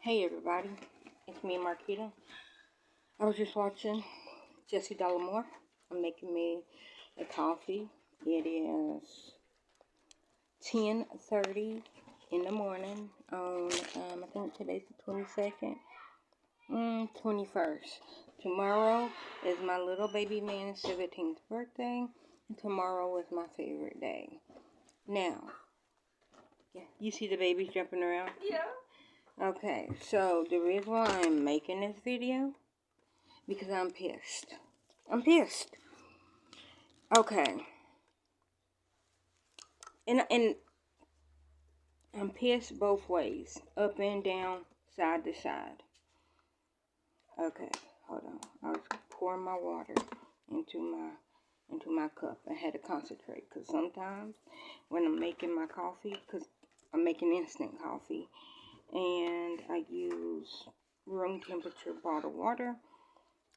Hey everybody, it's me, Marquita. I was just watching Jesse Dollamore. I'm making me a coffee. It is 10:30 in the morning on, I think today's the 22nd, 21st. Tomorrow is my little baby man's 17th birthday, and tomorrow is my favorite day. Now, you see the babies jumping around? Yeah. Okay, so the reason why I'm making this video, because I'm pissed. I'm pissed. Okay. And I'm pissed both ways. Up and down, side to side. Okay, hold on. I was pouring my water into my cup. I had to concentrate, because sometimes when I'm making my coffee, because I'm making instant coffee, and I use room temperature bottled water,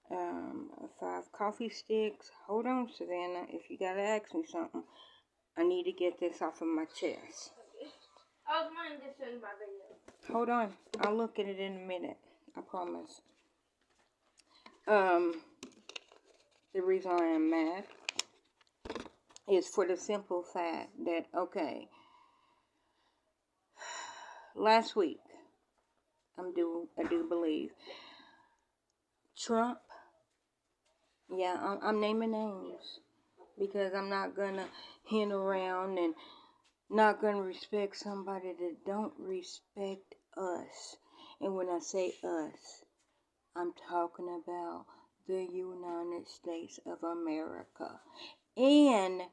5 coffee sticks. Hold on, Savannah, if you gotta ask me something, I need to get this off of my chest. I was wanting this in my video. Hold on, I'll look at it in a minute, I promise. The reason I am mad is for the simple fact that, okay, last week, I do believe, Trump, yeah, I'm naming names, because I'm not gonna hint around and not gonna respect somebody that don't respect us. And when I say us, I'm talking about the United States of America and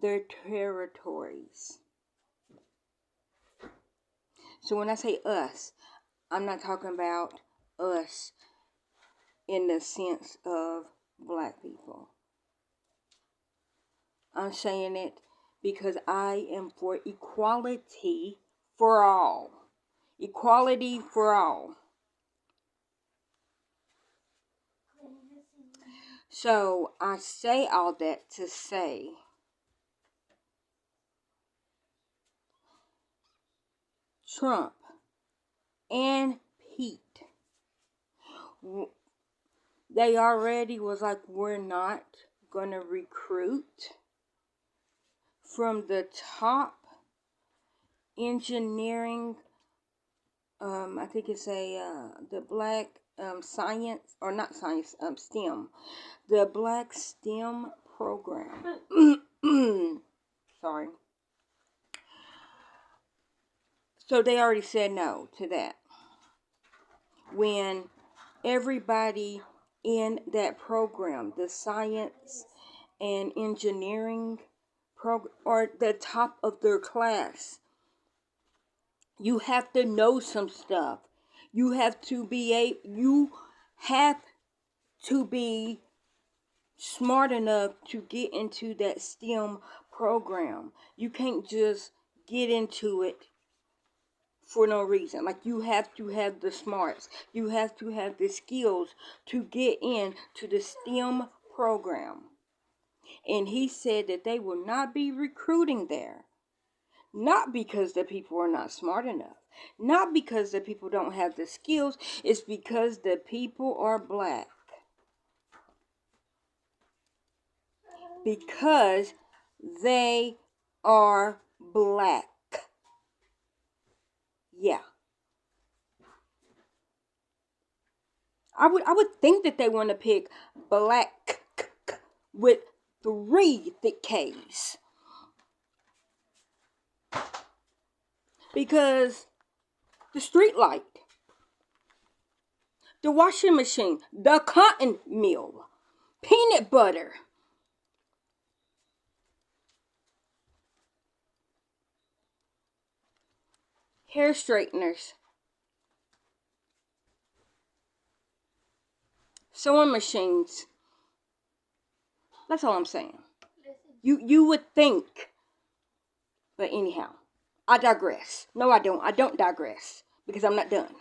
their territories. So when I say us, I'm not talking about us in the sense of black people. I'm saying it because I am for equality for all. Equality for all. So I say all that to say Trump and Pete, they already was like, we're not gonna recruit from the top engineering, I think it's the black science, or not science, STEM, the black STEM program. Sorry. So they already said no to that. When everybody in that program, the science and engineering program, are the top of their class, you have to know some stuff. You have to be smart enough to get into that STEM program. You can't just get into it for no reason. Like, you have to have the smarts. You have to have the skills to get into the STEM program. And he said that they will not be recruiting there. Not because the people are not smart enough. Not because the people don't have the skills. It's because the people are black. Because they are black. Yeah. I would think that they want to pick black with 3 thick K's. Because the street light, the washing machine, the cotton mill, peanut butter, hair straighteners, sewing machines. That's all I'm saying. You would think. But anyhow, I digress. No, I don't. I don't digress, because I'm not done.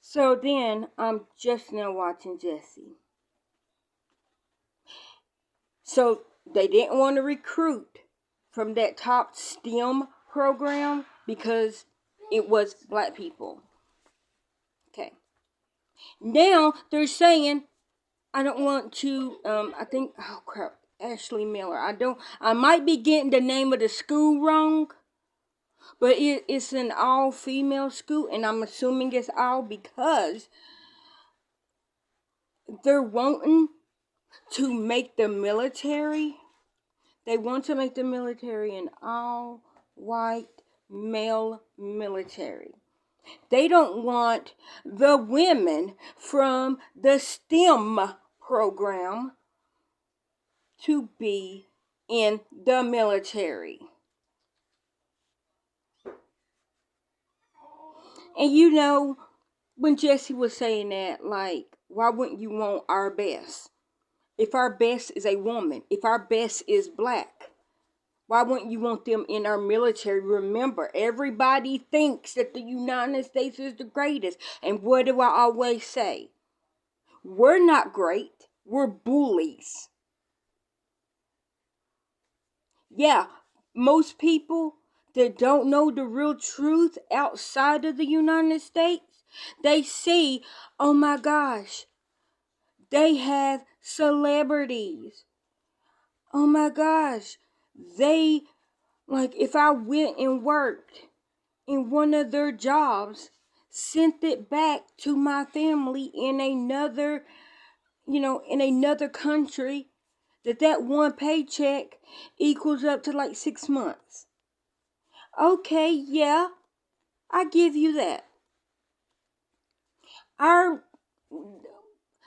So then, I'm just now watching Jesse. So they didn't want to recruit from that top STEM program because it was black people. Now they're saying, I don't want to, I think, oh crap, Ashley Miller. I might be getting the name of the school wrong, but it's an all-female school, and I'm assuming it's all because they're wanting to make the military, they want to make the military an all-white male military. They don't want the women from the STEM program to be in the military. And you know, when Jesse was saying that, like, why wouldn't you want our best? If our best is a woman, if our best is black, why wouldn't you want them in our military? Remember, everybody thinks that the United States is the greatest. And what do I always say? We're not great. We're bullies. Yeah, most people that don't know the real truth outside of the United States, they see, oh my gosh, they have celebrities. Oh my gosh, they, like, if I went and worked in one of their jobs, sent it back to my family in another, in another country, that one paycheck equals up to like 6 months. Okay, yeah, I give you that.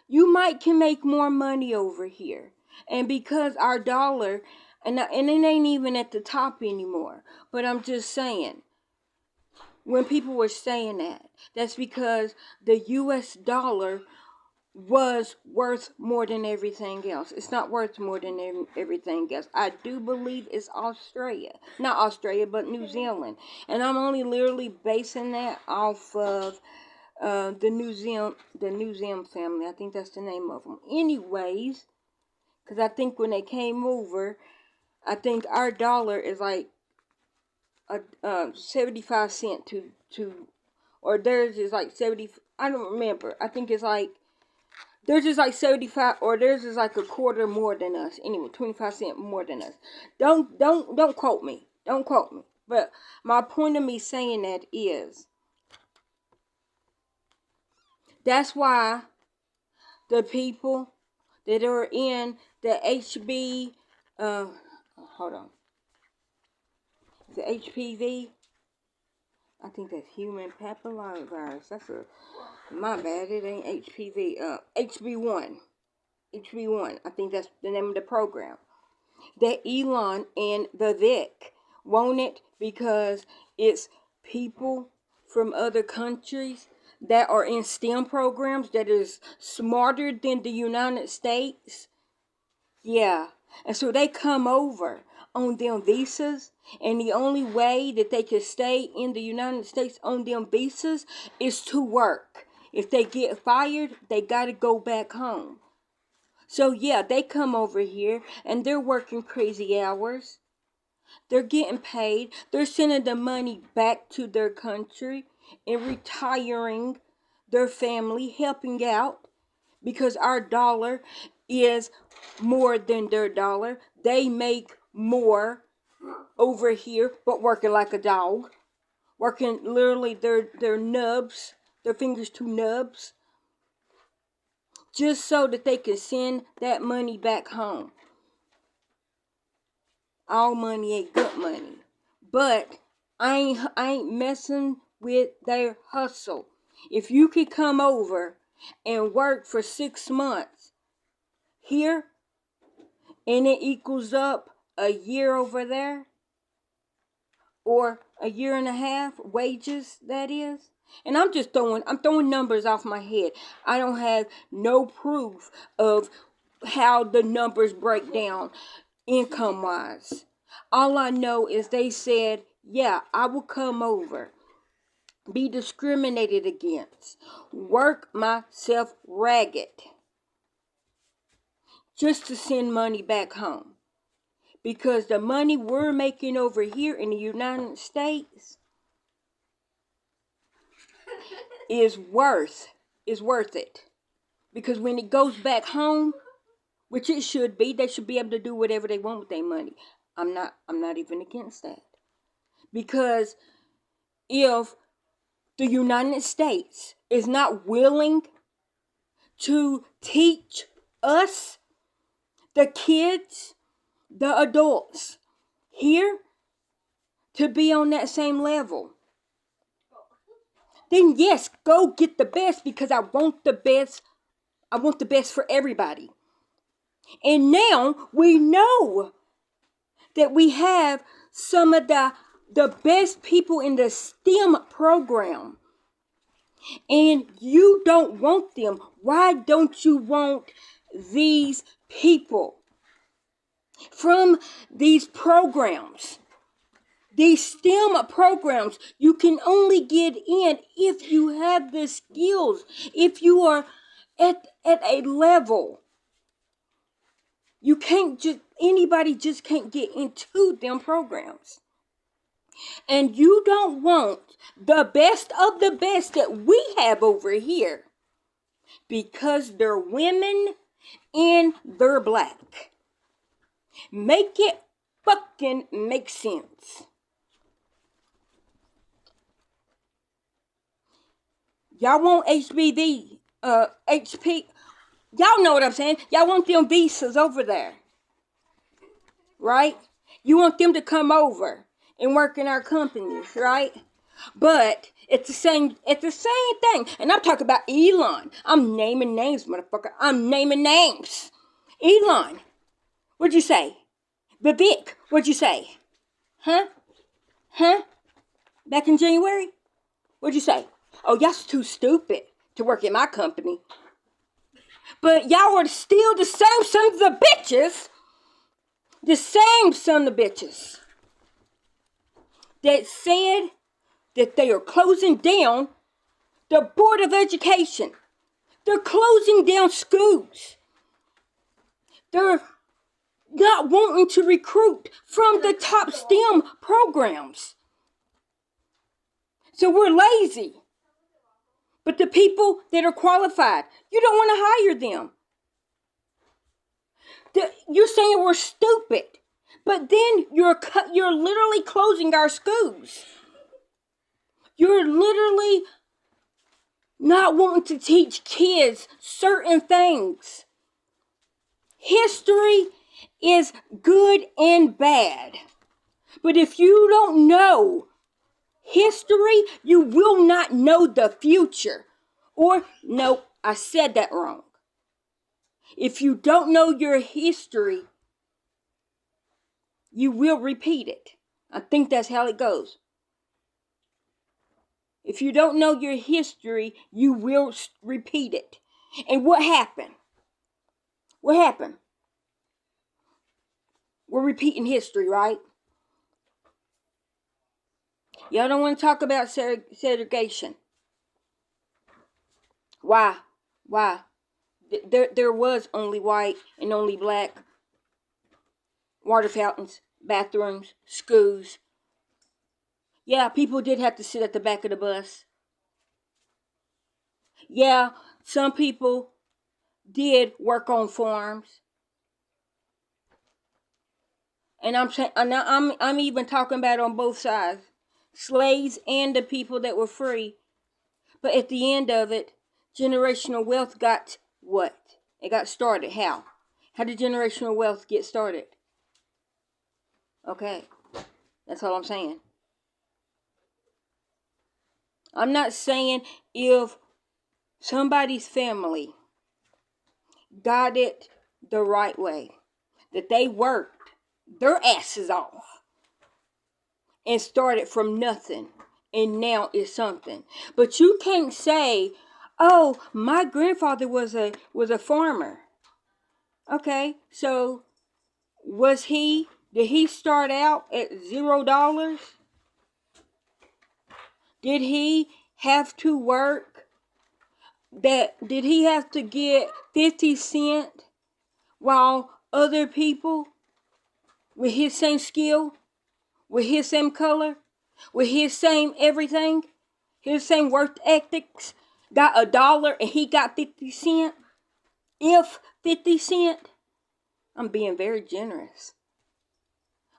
You might can make more money over here. And because our dollar, and it ain't even at the top anymore, but I'm just saying, when people were saying that, that's because the US dollar was worth more than everything else. It's not worth more than everything else. I do believe it's Australia. Not Australia, but New Zealand. And I'm only literally basing that off of the New Zealand family. I think that's the name of them. Anyways, because I think when they came over, I think our dollar is like 75 cent to, or theirs is like 70. I don't remember. I think it's like, theirs is like 75, or theirs is like a quarter more than us. Anyway, 25 cent more than us. Don't quote me. Don't quote me. But my point of me saying that is, that's why the people that are in the hold on, the HPV, I think that's human papillomavirus. My bad, it ain't HPV, HB1, I think that's the name of the program. That Elon and Vivek want it because it's people from other countries that are in STEM programs that is smarter than the United States. Yeah. And so they come over on them visas, and the only way that they can stay in the United States on them visas is to work. If they get fired, they got to go back home. So yeah, they come over here and they're working crazy hours. They're getting paid. They're sending the money back to their country and retiring their family, helping out, because our dollar is more than their dollar. They make more over here, but working like a dog. Working literally their nubs, their fingers to nubs, just so that they can send that money back home. All money ain't good money. But I ain't messing with their hustle. If you could come over and work for 6 months here, and it equals up a year over there, or a year and a half wages, that is. And I'm throwing numbers off my head. I don't have no proof of how the numbers break down income wise. All I know is they said, yeah, I will come over, be discriminated against, work myself ragged, just to send money back home. Because the money we're making over here in the United States is worth is worth it. Because when it goes back home, which it should be, they should be able to do whatever they want with their money. I'm not even against that. Because if the United States is not willing to teach us, the kids, the adults here, to be on that same level, then yes, go get the best, because I want the best. I want the best for everybody. And now we know that we have some of the best people in the STEM program. And you don't want them. Why don't you want these people from these programs? These STEM programs, you can only get in if you have the skills, if you are at a level. You can't anybody just can't get into them programs. And you don't want the best of the best that we have over here because they're women and they're black. Make it fucking make sense. Y'all want HBV, HP. Y'all know what I'm saying. Y'all want them visas over there. Right? You want them to come over and work in our companies, right? But it's the same thing. And I'm talking about Elon. I'm naming names, motherfucker. I'm naming names. Elon, what'd you say? Vivek, what'd you say? Huh? Back in January? What'd you say? Oh, y'all's too stupid to work in my company. But y'all are still the same sons of bitches. The same son of bitches that said that they are closing down the Board of Education. They're closing down schools. They're not wanting to recruit from the top STEM programs. So we're lazy. But the people that are qualified, you don't want to hire them. You're saying we're stupid. But then you're literally closing our schools. You're literally not wanting to teach kids certain things. History is good and bad. But if you don't know history, you will not know the future. Or, no, I said that wrong. If you don't know your history, you will repeat it. I think that's how it goes. If you don't know your history, you will repeat it. And what happened? What happened? We're repeating history, right? Y'all don't want to talk about segregation. Why? There was only white and only black water fountains, bathrooms, schools. Yeah, people did have to sit at the back of the bus. Yeah, some people did work on farms. And I'm even talking about on both sides. Slaves and the people that were free. But at the end of it, generational wealth got what? It got started. How? How did generational wealth get started? Okay. That's all I'm saying. I'm not saying if somebody's family got it the right way, that they worked their asses off and started from nothing and now it's something. But you can't say, oh, my grandfather was a farmer. Okay, so did he start out at $0? Did he have to work? Did he have to get 50 cents while other people with his same skill, with his same color, with his same everything, his same work ethics, got $1 and he got 50 cents, if 50 cents, I'm being very generous.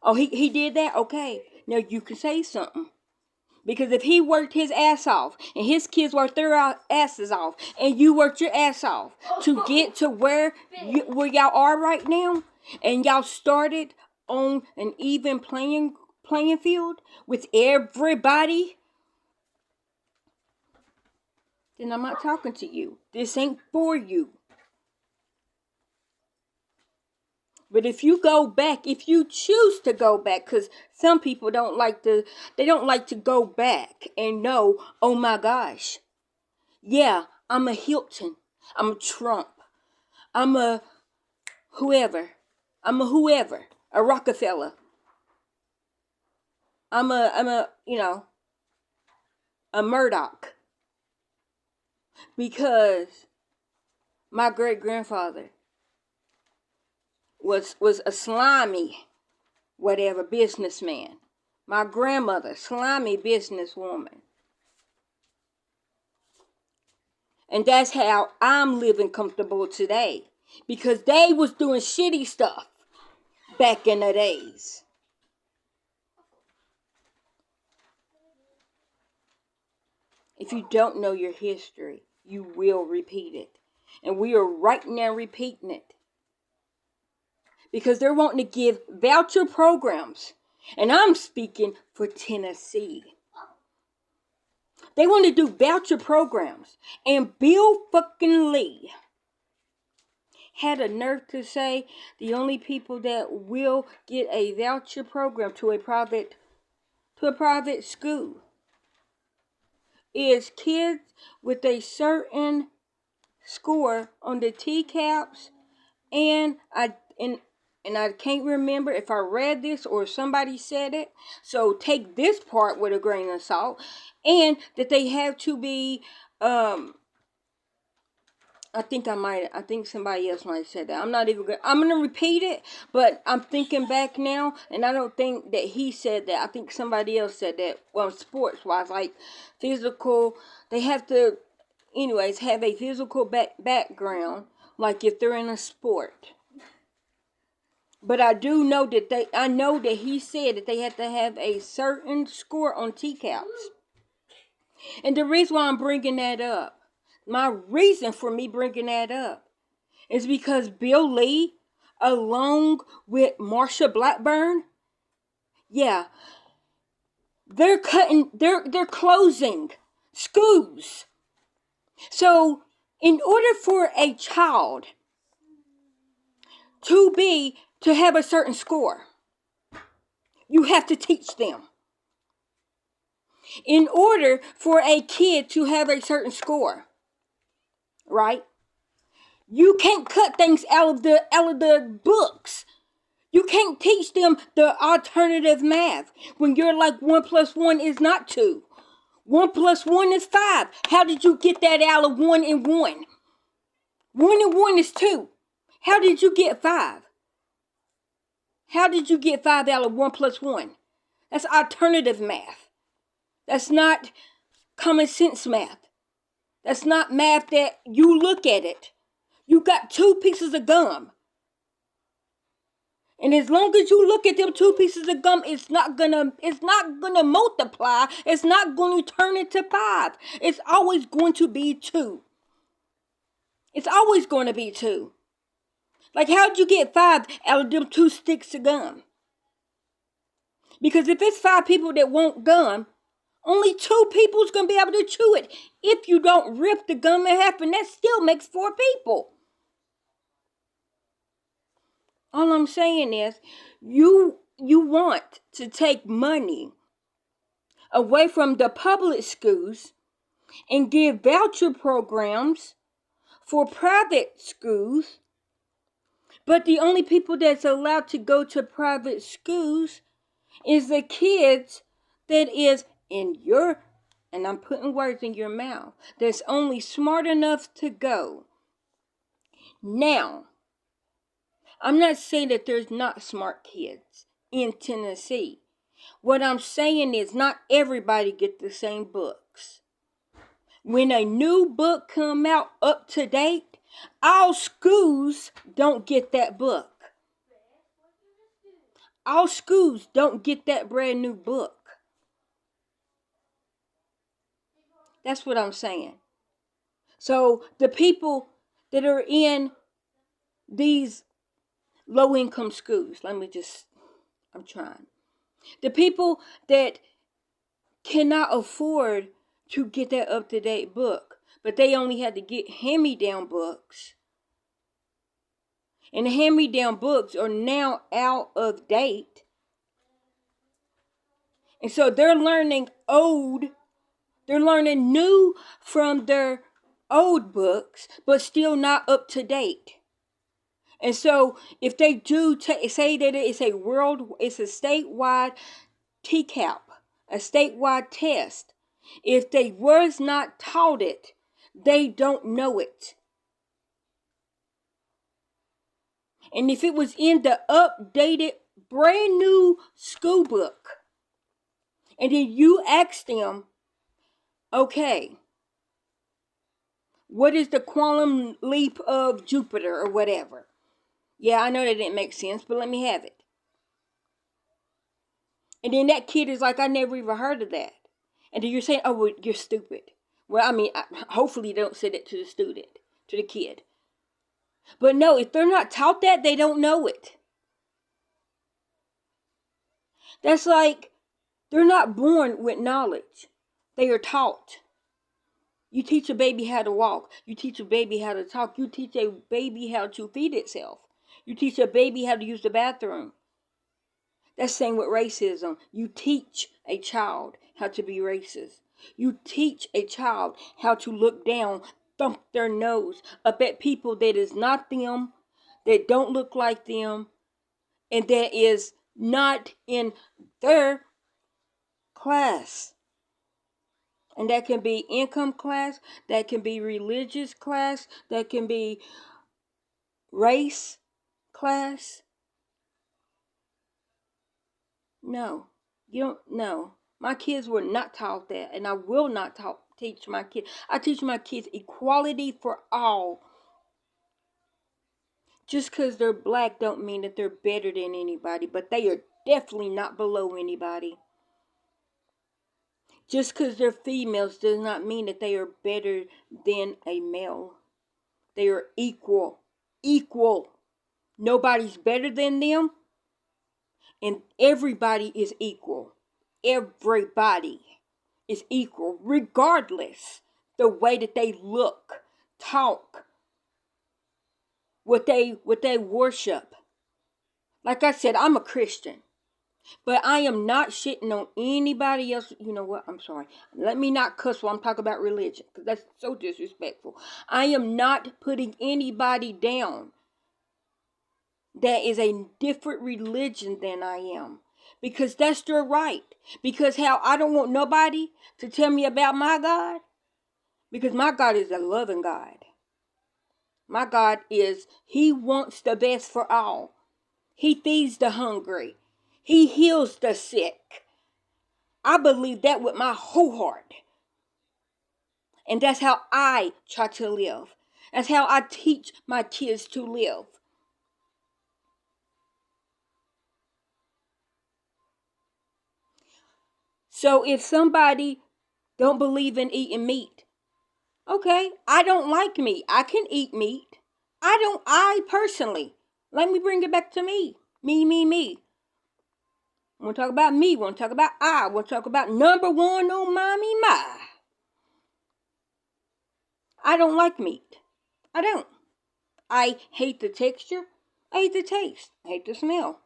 Oh, he did that? Okay. Now you can say something. Because if he worked his ass off and his kids worked their asses off and you worked your ass off to get to where y'all are right now, and y'all started on an even playing field with everybody, then I'm not talking to you. This ain't for you. But if you go back, if you choose to go back, because some people don't like to go back and know, oh my gosh, yeah, I'm a Hilton, I'm a Trump, I'm a whoever, a Rockefeller, I'm a a Murdoch, because my great grandfather was a slimy, whatever, businessman. My grandmother, slimy businesswoman. And that's how I'm living comfortable today. Because they was doing shitty stuff back in the days. If you don't know your history, you will repeat it. And we are right now repeating it. Because they're wanting to give voucher programs. And I'm speaking for Tennessee. They want to do voucher programs. And Bill fucking Lee had a nerve to say the only people that will get a voucher program to a private school is kids with a certain score on the TCAPS, and I can't remember if I read this or somebody said it, so take this part with a grain of salt, and that they have to be I think somebody else might have said that. I'm gonna repeat it, but I'm thinking back now, and I don't think that he said that. I think somebody else said that. Well, sports wise, like physical, they have to, anyways, have a physical background, like if they're in a sport. But I do know that he said that they have to have a certain score on TCAPS. And the reason why I'm bringing that up, my reason for me bringing that up, is because Bill Lee, along with Marsha Blackburn, yeah, they're closing schools. So, in order for a child to have a certain score, you have to teach them. In order for a kid to have a certain score, right? You can't cut things out of the books. You can't teach them the alternative math when you're like 1 + 1 is not 2. 1 + 1 is 5. How did you get that out of 1 and 1? 1 and 1 is 2. How did you get 5? How did you get 5 out of 1 + 1? That's alternative math. That's not common sense math. That's not math that you look at it. You got 2 pieces of gum. And as long as you look at them 2 pieces of gum, it's not gonna multiply. It's not going to turn into 5. It's always going to be 2. It's always going to be 2. Like, how'd you get 5 out of them 2 sticks of gum? Because if it's 5 people that want gum, only 2 people's going to be able to chew it. If you don't rip the gum in half, and that still makes 4 people. All I'm saying is, you want to take money away from the public schools and give voucher programs for private schools, but the only people that's allowed to go to private schools is the kids that is in your, and I'm putting words in your mouth, that's only smart enough to go. Now, I'm not saying that there's not smart kids in Tennessee. What I'm saying is not everybody get the same books. when a new book come out up to date, all schools don't get that book. All schools don't get that brand new book. That's what I'm saying. So the people that are in these low-income schools, I'm trying. The people that cannot afford to get that up-to-date book, but they only had to get hand-me-down books. And the hand-me-down books are now out of date. And so they're learning new from their old books, but still not up to date. And so if they do say that it's a statewide TCAP, a statewide test, if they was not taught it, they don't know it. And if it was in the updated, brand new school book, and then you ask them, okay, what is the quantum leap of Jupiter or whatever? Yeah, I know that didn't make sense, but let me have it. And then that kid is like, I never even heard of that. And then you're saying, oh, well, you're stupid. Well, I mean, hopefully they don't say that to the student, to the kid. But no, if they're not taught that, they don't know it. That's like, they're not born with knowledge. They are taught. You teach a baby how to walk. You teach a baby how to talk. You teach a baby how to feed itself. You teach a baby how to use the bathroom. That's the same with racism. You teach a child how to be racist. You teach a child how to look down, thump their nose up at people that is not them, that don't look like them, and that is not in their class. And that can be income class, that can be religious class, that can be race class. No, you don't know. My kids were not taught that, and I will not teach my kids. I teach my kids equality for all. Just because they're black don't mean that they're better than anybody, but they are definitely not below anybody. Just because they're females does not mean that they are better than a male. They are equal. Equal. Nobody's better than them. And everybody is equal. Everybody is equal, regardless the way that they look, talk, what they worship. Like I said, I'm a Christian. But I am not shitting on anybody else. You know what? I'm sorry. Let me not cuss while I'm talking about religion, because that's so disrespectful. I am not putting anybody down that is a different religion than I am, because that's their right. Because how I don't want nobody to tell me about my God, because my God is a loving God. My God He wants the best for all. He feeds the hungry. He heals the sick. I believe that with my whole heart. And that's how I try to live. That's how I teach my kids to live. So if somebody don't believe in eating meat, okay, I don't like meat. I can eat meat. I personally, let me bring it back to me. Me. I want to talk about me. I want to talk about I want to talk about number one on mommy my. I don't like meat. I don't. I hate the texture. I hate the taste. I hate the smell.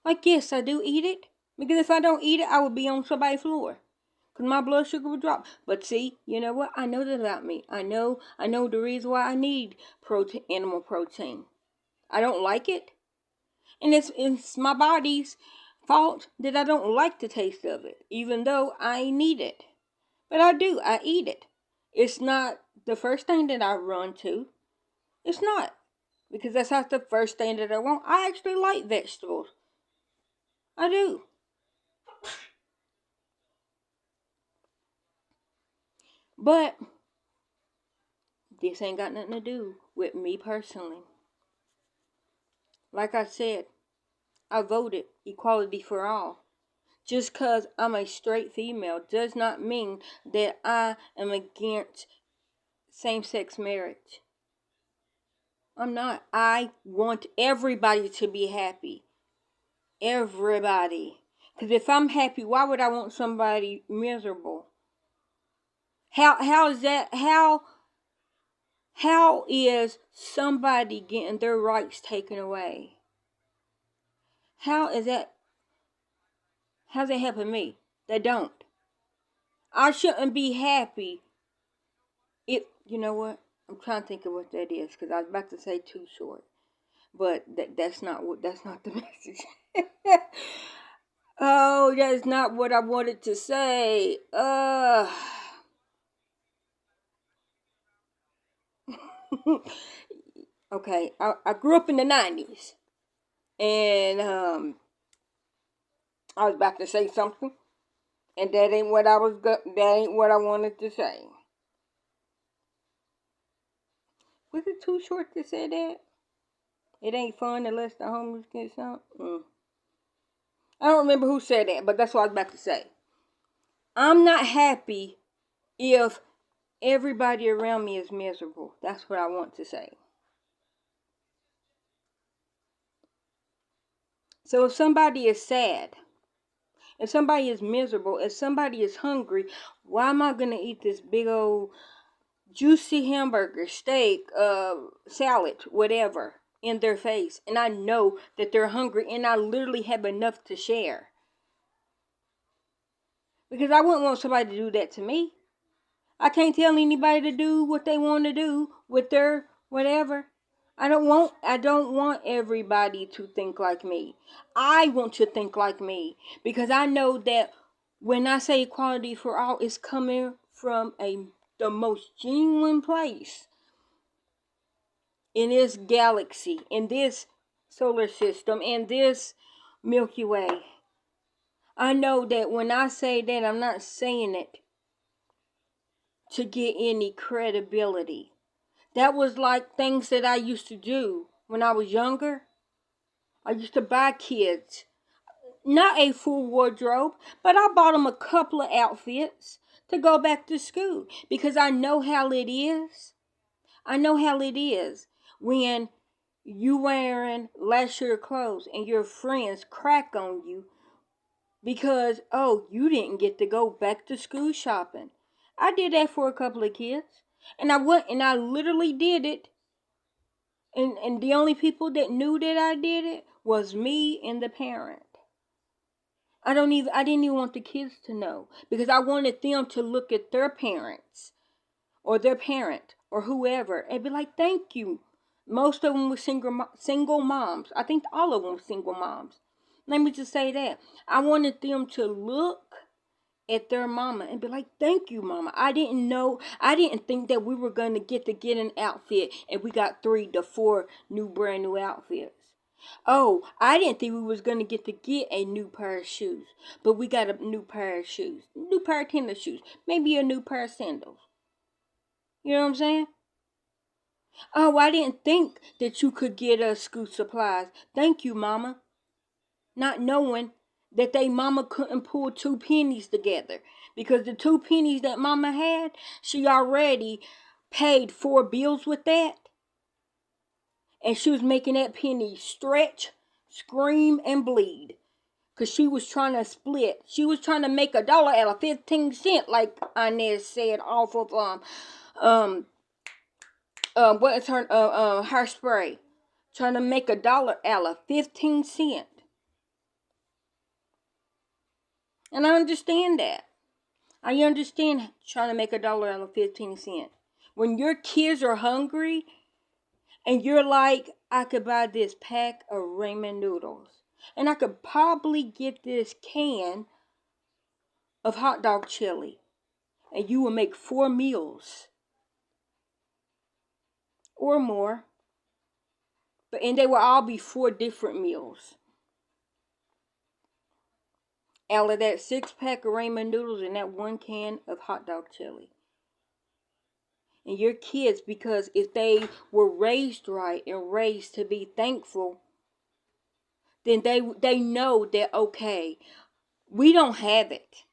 Like, yes, I do eat it. Because if I don't eat it, I would be on somebody's floor. Because my blood sugar would drop. But see, you know what? I know that about me. I know the reason why I need animal protein. I don't like it. And it's my body's fault that I don't like the taste of it. Even though I need it. But I do. I eat it. It's not the first thing that I run to. It's not. Because that's not the first thing that I want. I actually like vegetables. I do. But This ain't got nothing to do with me personally. Like I said, I voted equality for all. Just because I'm a straight female does not mean that I am against same-sex marriage. I'm not. I want everybody to be happy. Everybody. Because if I'm happy, why would I want somebody miserable? How is that? How is somebody getting their rights taken away? How's that helping me? They don't. I shouldn't be happy if, you know what? I'm trying to think of what that is because I was about to say Too Short. But that's not the message. Oh, that's not what I wanted to say. Okay, I grew up in the 90s. And I was about to say something. And that ain't what I wanted to say. Was it Too Short to say that? It ain't fun unless the homeless get something. I don't remember who said that, but that's what I was about to say. I'm not happy if everybody around me is miserable. That's what I want to say. So if somebody is sad, if somebody is miserable, if somebody is hungry, why am I going to eat this big old juicy hamburger, steak, salad, whatever in their face? And I know that they're hungry and I literally have enough to share. Because I wouldn't want somebody to do that to me. I can't tell anybody to do what they want to do with their whatever. I don't want everybody to think like me. I want to think like me because I know that when I say equality for all, it's coming from the most genuine place in this galaxy, in this solar system, in this Milky Way. I know that when I say that, I'm not saying it to get any credibility. That was like things that I used to do when I was younger. I used to buy kids, not a full wardrobe, but I bought them a couple of outfits to go back to school because I know how it is. I know how it is when you wearing last year clothes and your friends crack on you because, oh, you didn't get to go back to school shopping. I did that for a couple of kids. And I went and I literally did it. And the only people that knew that I did it was me and the parent. I didn't even want the kids to know because I wanted them to look at their parents or their parent or whoever and be like, thank you. Most of them were single moms. I think all of them were single moms. Let me just say that. I wanted them to look at their mama and be like, thank you, mama. I didn't think that we were going to get an outfit and we got 3 to 4 brand new outfits. Oh, I didn't think we was going to get a new pair of shoes, but we got a new pair of shoes, new pair of tennis shoes, maybe a new pair of sandals. You know what I'm saying? Oh, I didn't think that you could get us school supplies. Thank you, mama. Not knowing that they mama couldn't pull 2 pennies together because the 2 pennies that mama had, she already paid 4 bills with that, and she was making that penny stretch, scream, and bleed because she was trying to split. She was trying to make $1 out of 15 cents, like Inez said, off of what is her hairspray, trying to make $1 out of 15 cents. And I understand that. I understand trying to make $1 out of 15 cents. When your kids are hungry and you're like, I could buy this pack of ramen noodles and I could probably get this can of hot dog chili and you will make 4 meals or more. And they will all be 4 different meals. Out of that 6-pack of ramen noodles and that 1 can of hot dog chili. and your kids, because if they were raised right and raised to be thankful, then they know that, okay, we don't have it.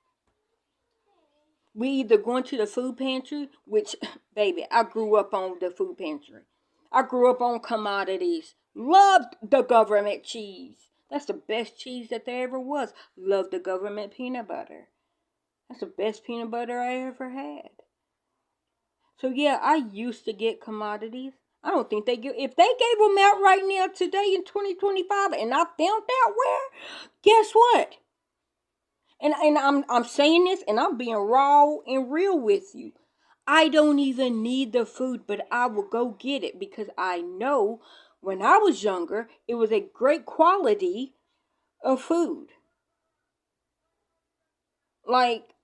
We either going to the food pantry, which, baby, I grew up on the food pantry. I grew up on commodities. Loved the government cheese. That's the best cheese that there ever was. Loved the government peanut butter. That's the best peanut butter I ever had. So yeah, I used to get commodities. I don't think they give, if they gave them out right now today in 2025 and I found out where, guess what? And I'm saying this and I'm being raw and real with you. I don't even need the food, but I will go get it because I know when I was younger, it was a great quality of food. Like,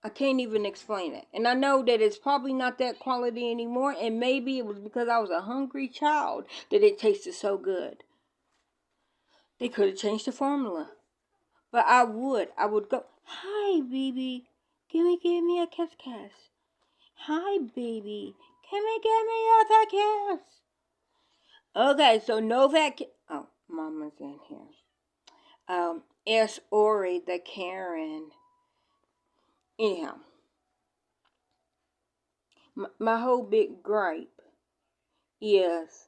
I can't even explain it. And I know that it's probably not that quality anymore. And maybe it was because I was a hungry child that it tasted so good. They could have changed the formula. But I would go, hi, baby. Give me a kiss. Hi, baby. Can we get me a kiss? Okay, so Novak. Oh, Mama's in here. S. Ori, the Karen. Anyhow, my whole big gripe is,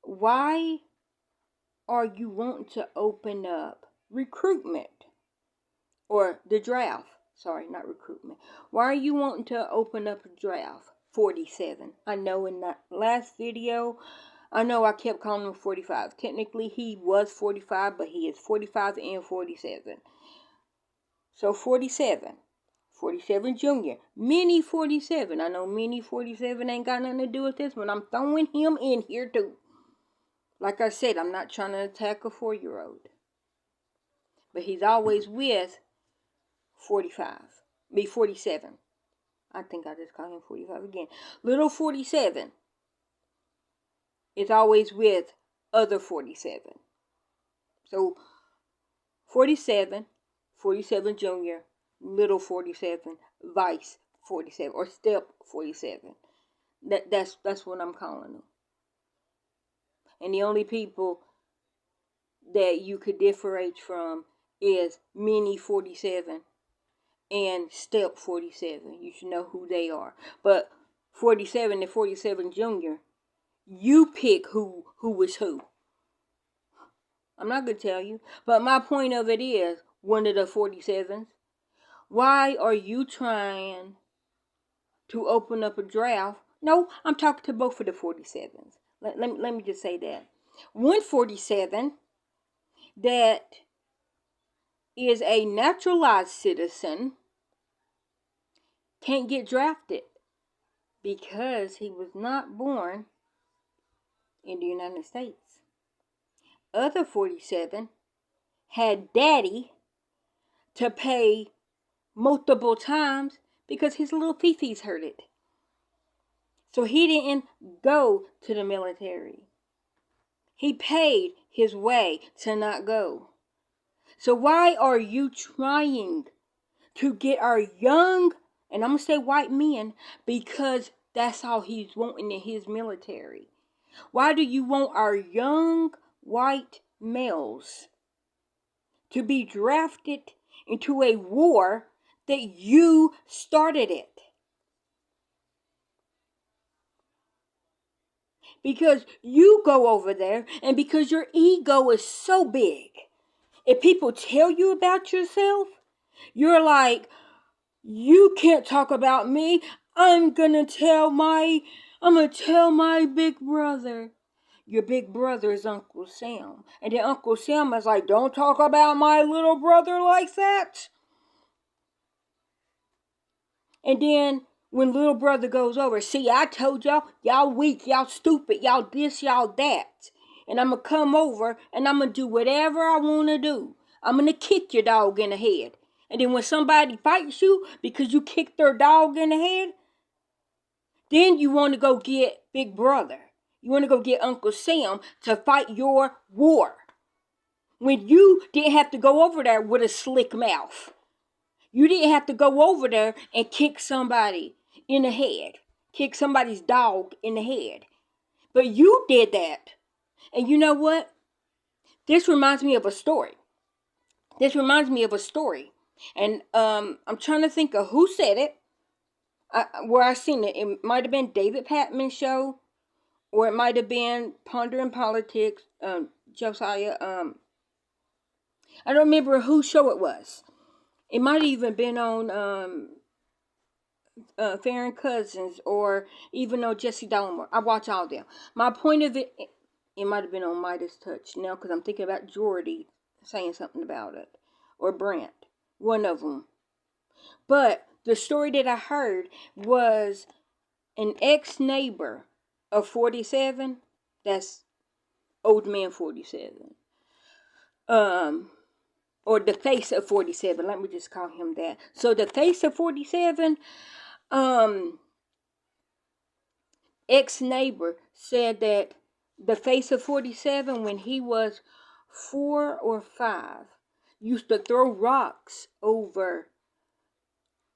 why are you wanting to open up recruitment or the draft? Sorry, not recruitment. Why are you wanting to open up a draft? 47. I know in that last video, I know I kept calling him 45. Technically, he was 45, but he is 45 and 47. So 47. 47 Junior. Mini 47. I know Mini 47 ain't got nothing to do with this, but I'm throwing him in here too. Like I said, I'm not trying to attack a 4-year-old. But he's always with 45. 47. I think I just called him 45 again. Little 47 is always with other 47. So 47, 47 Junior, little 47, vice 47, or step 47. That's what I'm calling them. And the only people that you could differentiate from is Mini 47 and Step 47. You should know who they are. But 47 and 47 Junior, you pick who was who. I'm not going to tell you. But my point of it is, one of the 47s, why are you trying to open up a draft? No, I'm talking to both of the 47s. Let me just say that. 147 that is a naturalized citizen can't get drafted because he was not born in the United States. Other 47 had daddy to pay multiple times because his little fifis hurt it. So he didn't go to the military. He paid his way to not go. So why are you trying to get our young, and I'm going to say white men, because that's how he's wanting in his military. Why do you want our young white males to be drafted into a war that you started it? Because you go over there, and because your ego is so big, if people tell you about yourself, you're like, you can't talk about me. I'm gonna tell my big brother. Your big brother is Uncle Sam. And then Uncle Sam is like, don't talk about my little brother like that. And then when little brother goes over, see, I told y'all weak, y'all stupid, y'all this, y'all that. And I'm going to come over and I'm going to do whatever I want to do. I'm going to kick your dog in the head. And then when somebody fights you because you kicked their dog in the head, then you want to go get big brother. You want to go get Uncle Sam to fight your war. When you didn't have to go over there with a slick mouth. You didn't have to go over there and kick somebody in the head, kick somebody's dog in the head. But you did that. And you know what? This reminds me of a story. And I'm trying to think of who said it, where I seen it. It might have been David Patman's show, or it might have been Pondering Politics, Josiah. I don't remember whose show it was. It might have even been on Farron Cousins, or even on Jesse Dollamore. I watch all of them. My point of it might have been on Midas Touch now, because I'm thinking about Jordy saying something about it, or Brent, one of them. But the story that I heard was an ex-neighbor of 47. That's old man 47. Or the face of 47. Let me just call him that. So the face of 47, ex-neighbor said that the face of 47, when he was 4 or 5, used to throw rocks over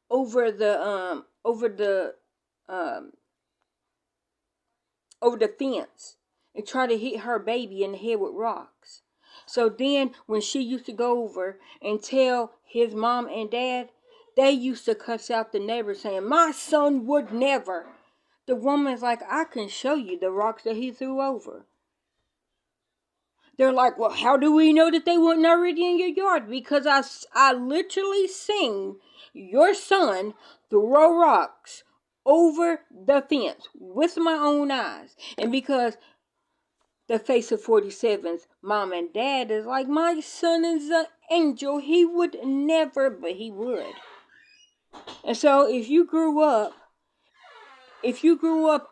the fence and try to hit her baby in the head with rocks. So then when she used to go over and tell his mom and dad, they used to cuss out the neighbor, saying, "My son would never." The woman's like, "I can show you the rocks that he threw over." They're like, "Well, how do we know that they weren't already in your yard?" Because I literally seen your son throw rocks over the fence with my own eyes. And because the face of 47's mom and dad is like, "My son is an angel. He would never," but he would. And so if you grew up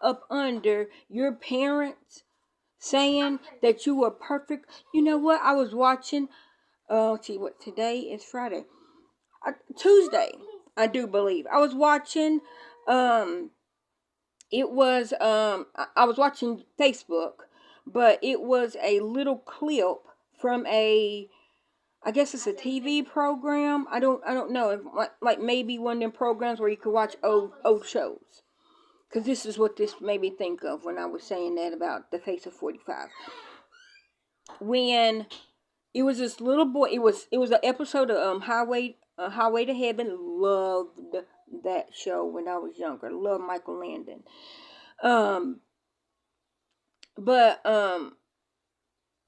up under your parents saying that you were perfect, you know what? I was watching, see what, today is Friday. Tuesday, I do believe. I was watching, it was, I was watching Facebook, but it was a little clip from I guess it's a TV program. I don't know. Like maybe one of them programs where you could watch old shows. Because this is what this made me think of when I was saying that about the face of 45. When it was this little boy, it was an episode of Highway to Heaven. Loved that show when I was younger. Loved Michael Landon. But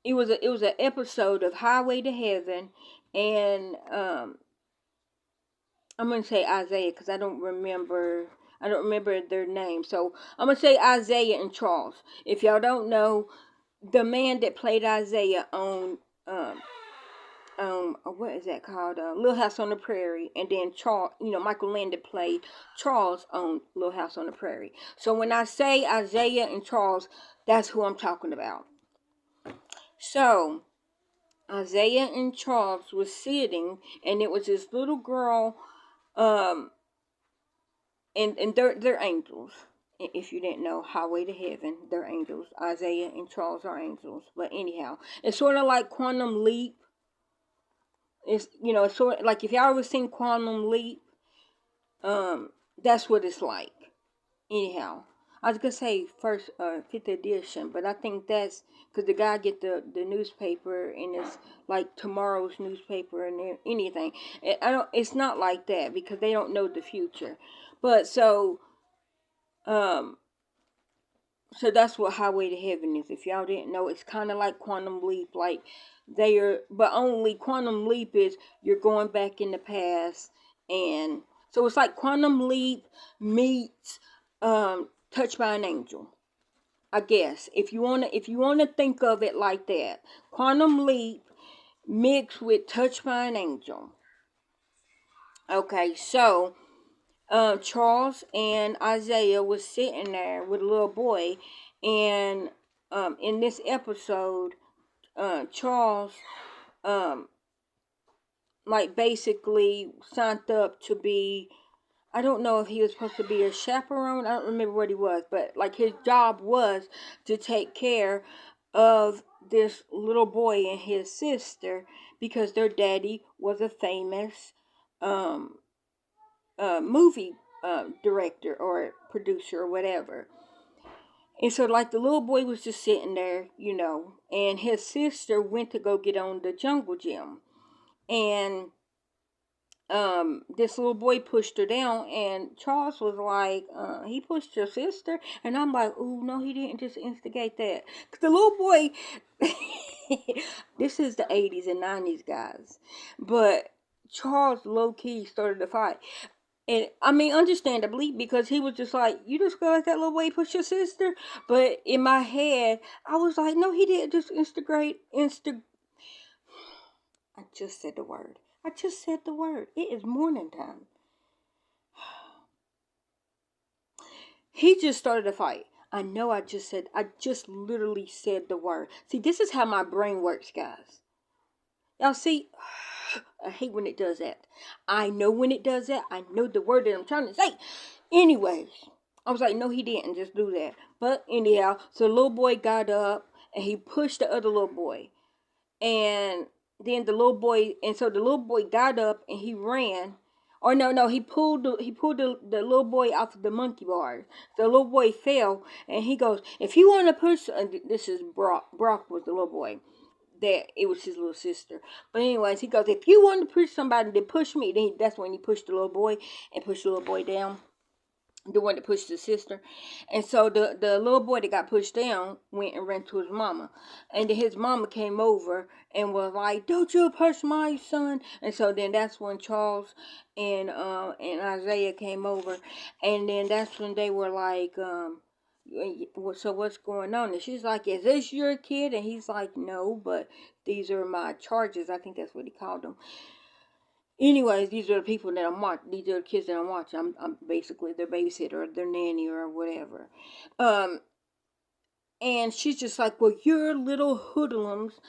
it was an episode of Highway to Heaven, and I'm gonna say Isaiah because I don't remember their names. So I'm gonna say Isaiah and Charles. If y'all don't know, the man that played Isaiah on what is that called? Little House on the Prairie, and then Charles, Michael Landon played Charles on Little House on the Prairie. So when I say Isaiah and Charles, that's who I'm talking about. So Isaiah and Charles was sitting, and it was this little girl, and they're angels. If you didn't know, Highway to Heaven, they're angels. Isaiah and Charles are angels. But anyhow, it's sort of like Quantum Leap. It's it's sort of like if y'all ever seen Quantum Leap, that's what it's like. Anyhow, I was gonna say first 5th edition, but I think that's because the guy get the newspaper and it's like tomorrow's newspaper and anything. It's not like that because they don't know the future. But so that's what Highway to Heaven is. If y'all didn't know, it's kind of like Quantum Leap. Like but only Quantum Leap is you're going back in the past, and so it's like Quantum Leap meets Touched by an Angel. I guess if you wanna think of it like that, Quantum Leap mixed with Touched by an Angel. Okay, so Charles and Isaiah was sitting there with a little boy, and in this episode, Charles like basically signed up to be, I don't know if he was supposed to be a chaperone. I don't remember what he was, but like his job was to take care of this little boy and his sister because their daddy was a famous movie director or producer or whatever. And so, like, the little boy was just sitting there, and his sister went to go get on the jungle gym. And this little boy pushed her down, and Charles was like, he pushed your sister? And I'm like, oh, no, he didn't just instigate that. Because the little boy, this is the 80s and 90s, guys. But Charles low-key started the fight. And I mean, understandably, because he was just like, you just go like that little way, push your sister. But in my head, I was like, no, he didn't just I just said the word. It is morning time. He just started a fight. I know I just literally said the word. See, this is how my brain works, guys. Y'all see, I hate when it does that. I know when it does that. I know the word that I'm trying to say. Anyways, I was like, no, he didn't just do that. But anyhow, so the little boy got up and he pushed the other little boy. And then the little boy got up and he ran. Or no, he pulled the little boy off of the monkey bars. The little boy fell and he goes, if you want to push, this is Brock. Brock was the little boy. That it was his little sister. But anyways, he goes, if you want to push somebody, then push me. Then that's when he pushed the little boy and pushed the little boy down. The one that pushed his sister. And so the little boy that got pushed down went and ran to his mama. And then his mama came over and was like, don't you push my son. And so then that's when Charles and Isaiah came over. And then that's when they were like, so what's going on? And she's like, is this your kid? And he's like, no, but these are my charges. I think that's what he called them. Anyways, these are the people that I'm watching. These are the kids that I'm watching. I'm basically their babysitter or their nanny or whatever. And she's just like, well, you're little hoodlums,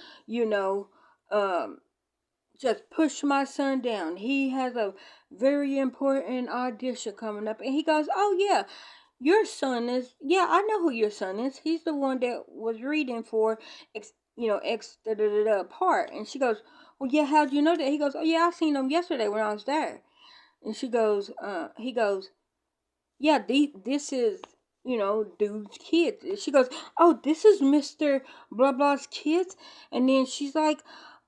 just push my son down. He has a very important audition coming up. And he goes, oh, yeah. Your son is, I know who your son is. He's the one that was reading for, part. And she goes, well, yeah, how'd you know that? He goes, oh, yeah, I seen him yesterday when I was there. And he goes, yeah, this is, dude's kids. And she goes, oh, this is Mr. Blah Blah's kids. And then she's like,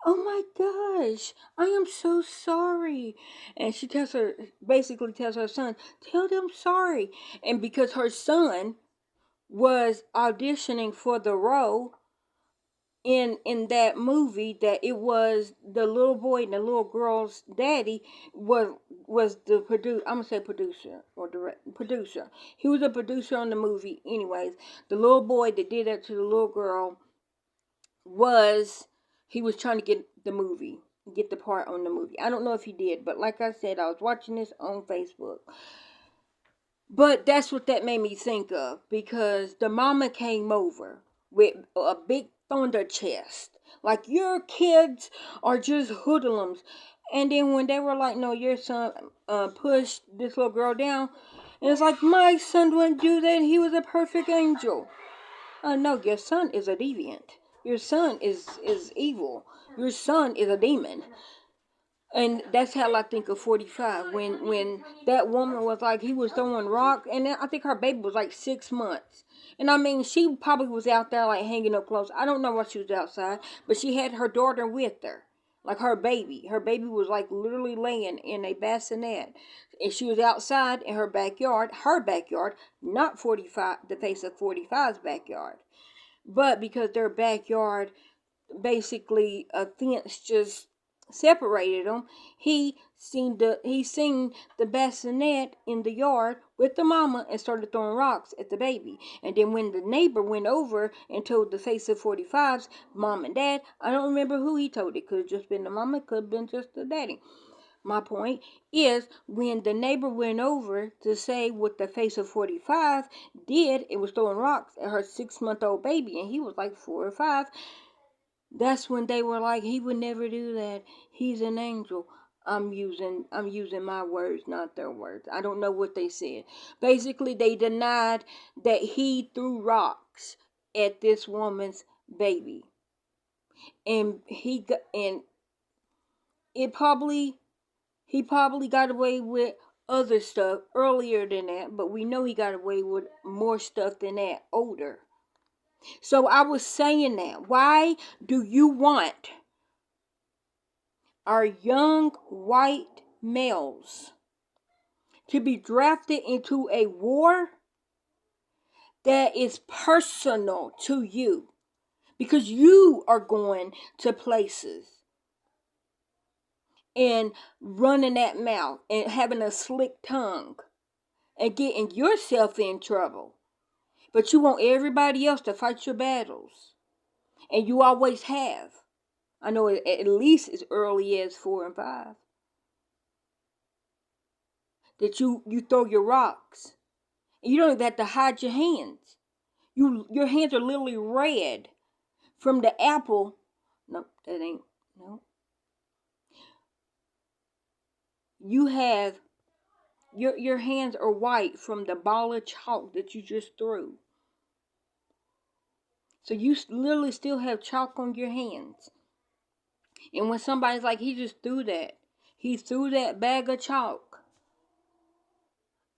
oh my gosh, I am so sorry. And she basically tells her son, tell them sorry. And because her son was auditioning for the role in that movie, that it was the little boy and the little girl's daddy was the producer. I'm gonna say producer or producer. He was a producer on the movie. Anyways, the little boy that did that to the little girl he was trying to get the part on the movie. I don't know if he did, but like I said, I was watching this on Facebook. But that's what that made me think of, because the mama came over with a big thunder chest. Like, your kids are just hoodlums. And then when they were like, no, your son pushed this little girl down, and it's like, my son wouldn't do that. He was a perfect angel. No, your son is a deviant. Your son is evil. Your son is a demon. And that's how I think of 45. When that woman was like, he was throwing rock, and I think her baby was like 6 months. And I mean, she probably was out there like hanging up clothes. I don't know what she was outside, but she had her daughter with her. Like her baby. Her baby was like literally laying in a bassinet. And she was outside in her backyard, not 45, the face of 45's backyard. But because their backyard, basically a fence just separated them, he seen the bassinet in the yard with the mama and started throwing rocks at the baby. And then when the neighbor went over and told the face of 45's mom and dad, I don't remember who he told. It could have just been the mama, could have been just the daddy. My point is, when the neighbor went over to say what the face of 45 did, it was throwing rocks at her 6-month-old baby, and he was like 4 or 5. That's when they were like, he would never do that. He's an angel. I'm using my words, not their words. I don't know what they said. Basically, they denied that he threw rocks at this woman's baby, and he probably got away with other stuff earlier than that, but we know he got away with more stuff than that older. So I was saying that. Why do you want our young white males to be drafted into a war that is personal to you? Because you are going to places and running that mouth and having a slick tongue and getting yourself in trouble. But you want everybody else to fight your battles. And you always have. I know at least as early as 4 and 5. That you throw your rocks. And you don't even have to hide your hands. Your hands are literally red from the apple. No, that ain't. No. You have your hands are white from the ball of chalk that you just threw. So you literally still have chalk on your hands. And when somebody's like, he just threw that. He threw that bag of chalk.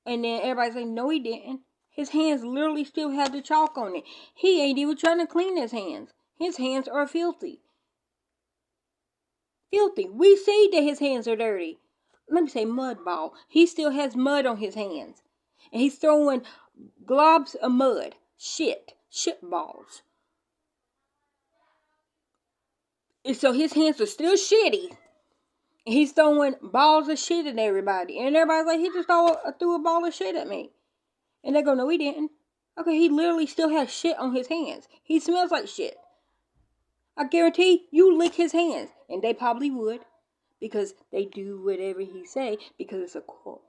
And then everybody's like, no, he didn't. His hands literally still have the chalk on it. He ain't even trying to clean his hands. His hands are filthy. Filthy. We see that his hands are dirty. Let me say mud ball. He still has mud on his hands. And he's throwing globs of mud. Shit balls. And so his hands are still shitty. And he's throwing balls of shit at everybody. And everybody's like, he just threw a ball of shit at me. And they go, no, he didn't. Okay, he literally still has shit on his hands. He smells like shit. I guarantee you lick his hands. And they probably would. Because they do whatever he say. Because it's a cult.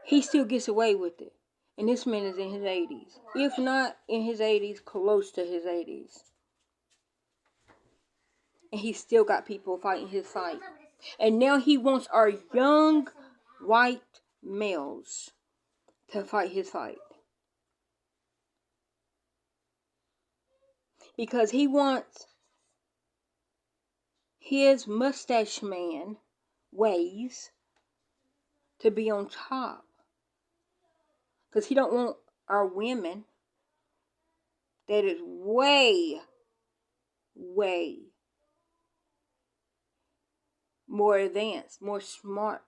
He still gets away with it. And this man is in his 80s. If not in his 80s, close to his 80s. And he still got people fighting his fight. And now he wants our young white males to fight his fight. Because he wants his mustache man ways to be on top. Because he don't want our women that is way more advanced, more smart,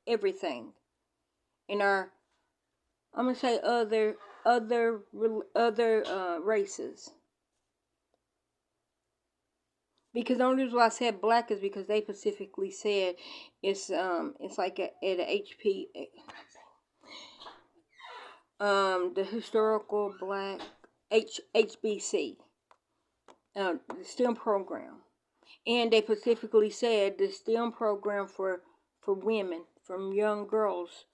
everything. In our, I'm going to say other races. Because the only reason why I said black is because they specifically said it's like at a HP, the historical black HBC, the STEM program, and they specifically said the STEM program for women, from young girls,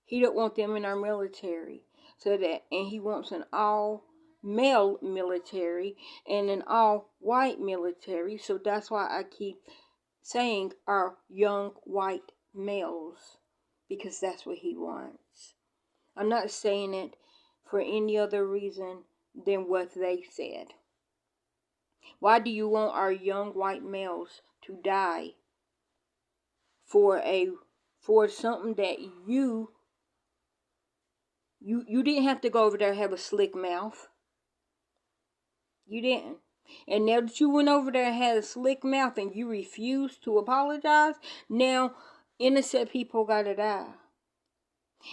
he don't want them in our military, so that, and he wants an all male military and an all white military. So that's why I keep saying our young white males, because that's what he wants. I'm not saying it for any other reason than what they said. Why do you want our young white males to die for something that you didn't have to go over there and have a slick mouth? You didn't. And now that you went over there and had a slick mouth and you refused to apologize, now innocent people gotta die.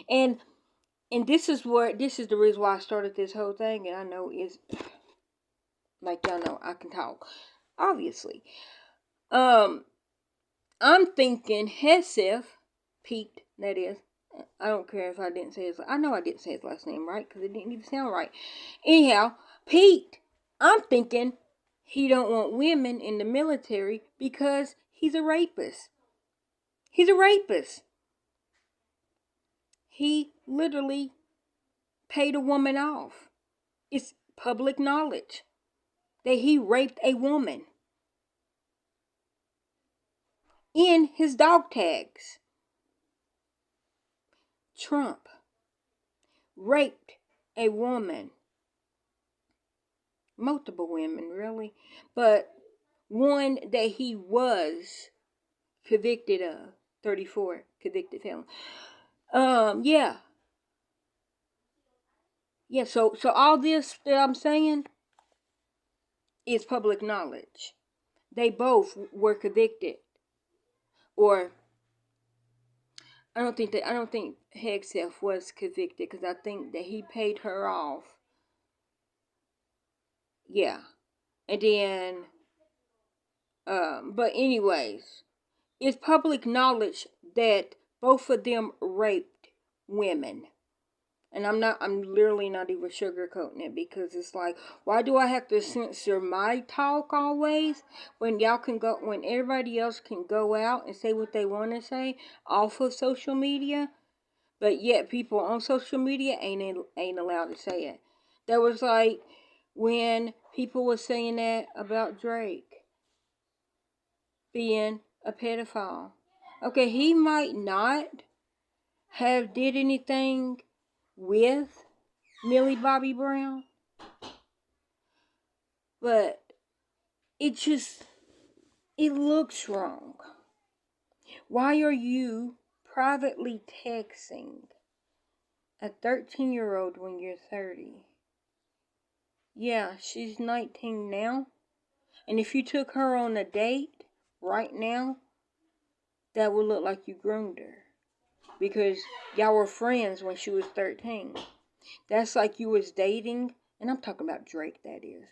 And this is the reason why I started this whole thing. And I know it's like, y'all know I can talk, obviously. I'm thinking Hesef, Pete, that is. I don't care if I didn't say his. I know I didn't say his last name right because it didn't even sound right. Anyhow, Pete, I'm thinking he don't want women in the military because he's a rapist. He's a rapist. He literally paid a woman off. It's public knowledge that he raped a woman in his dog tags. Trump raped a woman. Multiple women, really. But one that he was convicted of. 34 convicted felon. Yeah. Yeah, so all this that I'm saying is public knowledge. They both were convicted. Or I don't think Hegseth was convicted, because I think that he paid her off. Yeah. And then but anyways, it's public knowledge that both of them raped women. And I'm literally not even sugarcoating it, because it's like, why do I have to censor my talk always when when everybody else can go out and say what they want to say off of social media, but yet people on social media ain't allowed to say it. That was like when people were saying that about Drake being a pedophile. Okay, he might not have did anything with Millie Bobby Brown, but it looks wrong. Why are you privately texting a 13-year-old when you're 30? Yeah, she's 19 now. And if you took her on a date right now, that would look like you groomed her. Because y'all were friends when she was 13. That's like you was dating, and I'm talking about Drake, that is.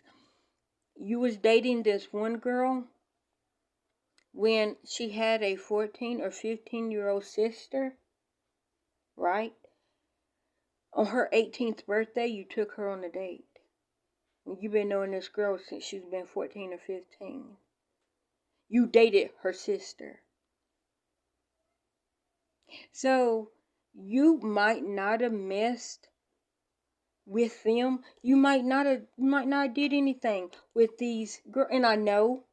You was dating this one girl when she had a 14 or 15-year-old sister, right? On her 18th birthday, you took her on a date. You've been knowing this girl since she's been 14 or 15. You dated her sister. So, you might not have messed with them. You might not did anything with these girls. And I know,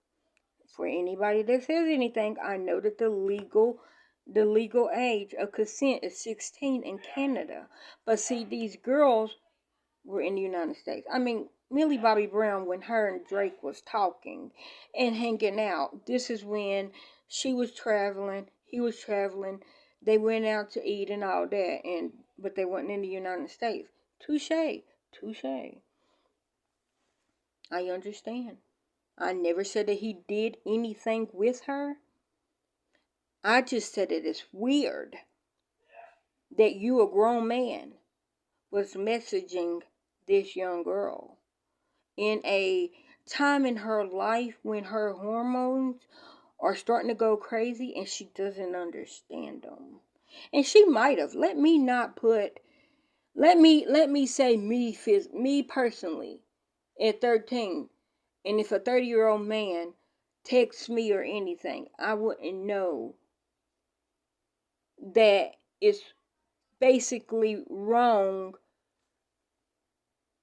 for anybody that says anything, I know that the legal age of consent is 16 in Canada. But see, these girls were in the United States. I mean, Millie Bobby Brown, when her and Drake was talking and hanging out, this is when she was traveling, he was traveling, they went out to eat and all that, but they weren't in the United States. Touche. I understand. I never said that he did anything with her. I just said that it's weird that you, a grown man, was messaging this young girl in a time in her life when her hormones are starting to go crazy and she doesn't understand them. And she might have. Let me say me personally at 13, and if a 30-year-old man texts me or anything, I wouldn't know that it's basically wrong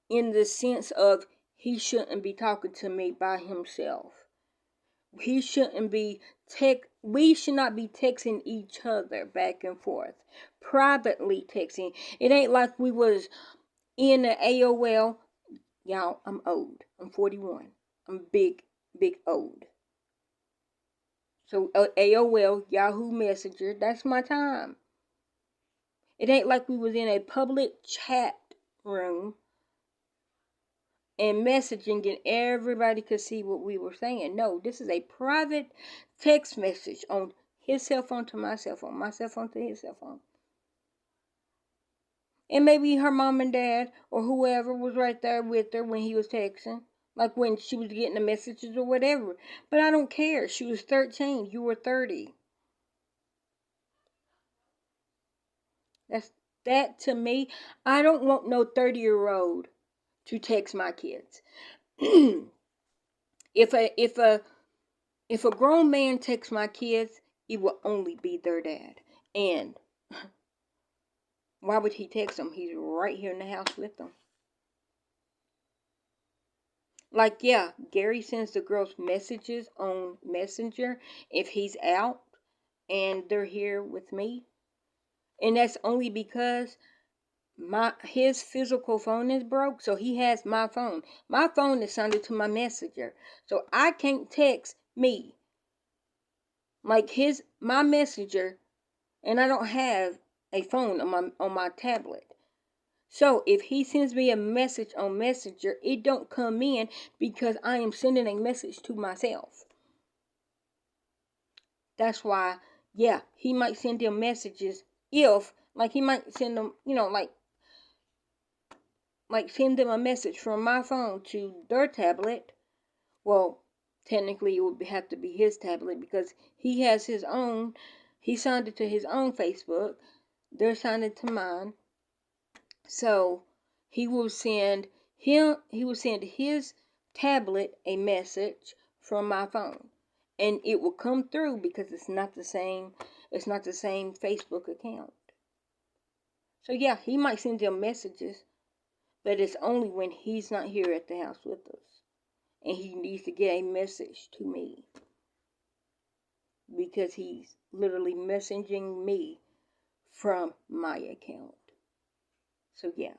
in the sense of he shouldn't be talking to me by himself. We should not be texting each other back and forth. Privately texting. It ain't like we was in the AOL. Y'all, I'm old. I'm 41. I'm big old. So AOL, Yahoo Messenger, that's my time. It ain't like we was in a public chat room and messaging and everybody could see what we were saying. No, this is a private text message on his cell phone to my cell phone to his cell phone. And maybe her mom and dad or whoever was right there with her when he was texting. Like when she was getting the messages or whatever. But I don't care. She was 13. You were 30. That to me, I don't want no 30-year-old to text my kids. If a grown man texts my kids, it will only be their dad. And why would he text them? He's right here in the house with them. Like, yeah, Gary sends the girls messages on Messenger if he's out and they're here with me. And that's only because his physical phone is broke, so he has my phone. My phone is signed to my messenger, so I can't text me like my messenger, and I don't have a phone on my tablet. So if he sends me a message on Messenger, it don't come in because I am sending a message to myself. That's why, yeah, he might send them messages like he might send them, like send them a message from my phone to their tablet. Well, technically it would have to be his tablet because he has his own. He signed it to his own Facebook. They're signed it to mine. So he will send his tablet a message from my phone, and it will come through because it's not the same Facebook account. So yeah, he might send them messages, but it's only when he's not here at the house with us, and he needs to get a message to me because he's literally messaging me from my account. So yeah.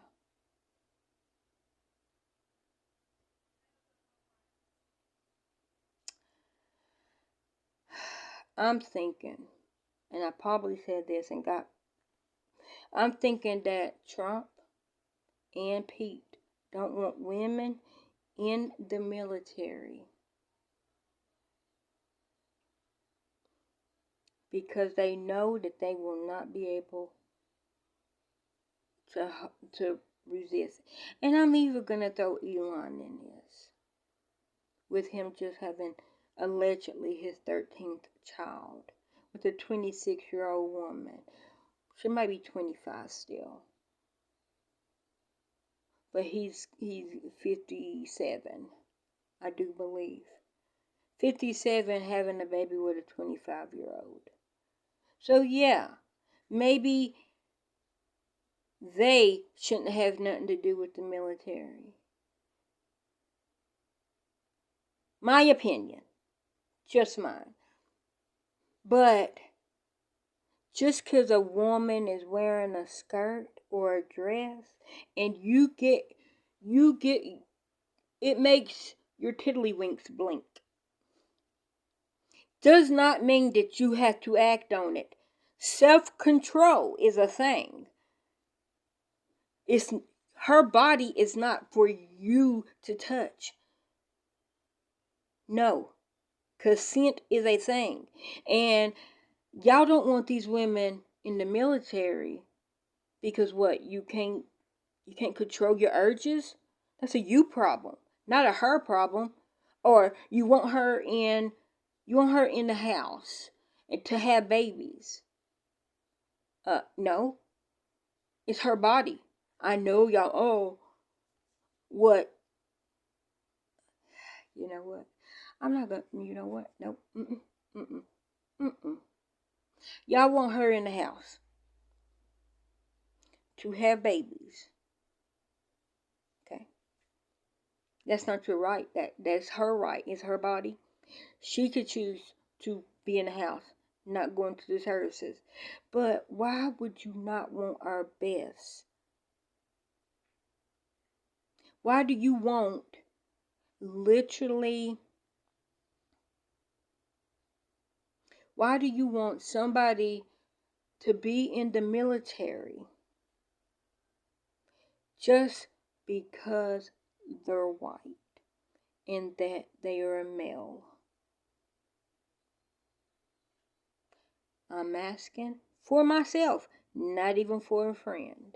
I'm thinking, and I probably said this I'm thinking that Trump and Pete don't want women in the military because they know that they will not be able to resist. And I'm even gonna throw Elon in this, with him just having allegedly his 13th child with a 26-year-old woman. She might be 25 still, but he's 57, I do believe. 57 having a baby with a 25-year-old. So yeah, maybe they shouldn't have nothing to do with the military. My opinion, just mine. But just because a woman is wearing a skirt or a dress and you get, it makes your tiddlywinks blink, does not mean that you have to act on it. Self-control is a thing. It's her body is not for you to touch. No. Consent is a thing. And y'all don't want these women in the military because what? You can't control your urges? That's a you problem, not a her problem. Or you want her in the house and to have babies. No. It's her body. I know y'all, oh, what? You know what? I'm not gonna, you know what? Nope. Mm-mm. Y'all want her in the house to have babies. Okay? That's not your right. That's her right. It's her body. She could choose to be in the house, not going to the services. But why would you not want our best? Why do you want literally, why do you want somebody to be in the military just because they're white and that they are a male? I'm asking for myself, not even for a friend.